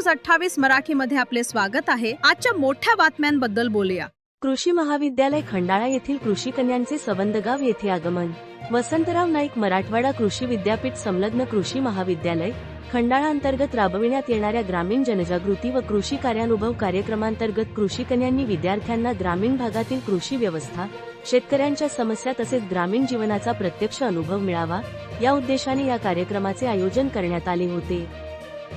News 28 मराठीमध्ये आपले स्वागत आहे। आजच्या मोठ्या बातम्यांबद्दल बोलूया। कृषी महाविद्यालय खंडाळा येथील कृषी कन्यांचे सवंदगाव येथे आगमन। वसंतराव नाईक मराठवाडा कृषी विद्यापीठ संलग्न कृषी महाविद्यालय खंडाळा अंतर्गत राबविण्यात येणाऱ्या ग्रामीण जनजागृती व कृषी कार्यानुभव कार्यक्रमांतर्गत कृषी कन्यांनी विद्यार्थ्यांना ग्रामीण भागातील कृषी व्यवस्था, शेतकऱ्यांच्या समस्या तसेच ग्रामीण जीवनाचा प्रत्यक्ष अनुभव मिळावा या उद्देशाने या कार्यक्रमाचे आयोजन करण्यात आले होते।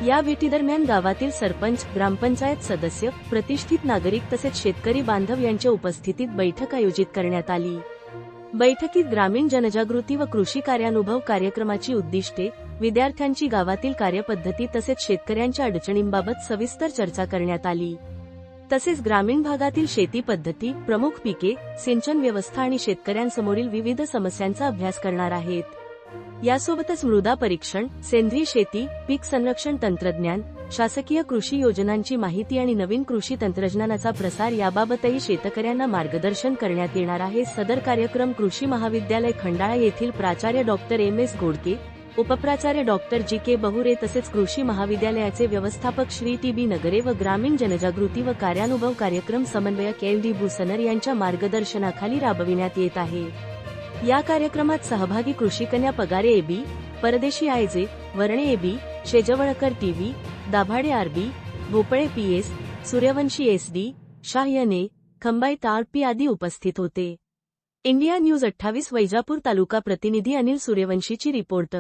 या भेटीदरम्यान गावातील सरपंच, ग्रामपंचायत सदस्य, प्रतिष्ठित नागरिक तसेच शेतकरी बांधव यांच्या उपस्थितीत बैठक आयोजित करण्यात आली। बैठकीत ग्रामीण जनजागृती व कृषी कार्यानुभव कार्यक्रमाची उद्दिष्टे, विद्यार्थ्यांची गावातील कार्यपद्धती तसेच शेतकऱ्यांच्या अडचणींबाबत सविस्तर चर्चा करण्यात आली। तसेच ग्रामीण भागातील शेती पद्धती, प्रमुख पिके, सिंचन व्यवस्था आणि शेतकऱ्यांसमोरील विविध समस्यांचा अभ्यास करणार आहेत। यासोबतच मृदा परीक्षण, सेंद्रिय शेती, पीक संरक्षण तंत्रज्ञान, शासकीय कृषी योजनांची माहिती आणि नवीन कृषी तंत्रज्ञानाचा प्रसार याबाबतही शेतकऱ्यांना मार्गदर्शन करण्यात येणार आहे। सदर कार्यक्रम कृषी महाविद्यालय खंडाळा येथील प्राचार्य डॉक्टर एम.एस. गोडके, उपप्राचार्य डॉक्टर जी.के. बहुरे तसेच कृषी महाविद्यालयाचे व्यवस्थापक श्री टी.बी. नगरे व ग्रामीण जनजागृती व कार्यानुभव कार्यक्रम समन्वयक एल.डी. भूसनर यांच्या मार्गदर्शनाखाली राबविण्यात येत आहे। या कार्यक्रमात सहभागी कृषिकन्या Pagare A B., Pardeshi I J, Varne A B., Shejwalkar T V., Dabhade R B., Bhopale P S., Suryavanshi S D., Shah यने, खंबाईत आर.पी. आदी उपस्थित होते। इंडिया न्यूज 28 वैजापूर तालुका प्रतिनिधी अनिल सूर्यवंशीची रिपोर्ट।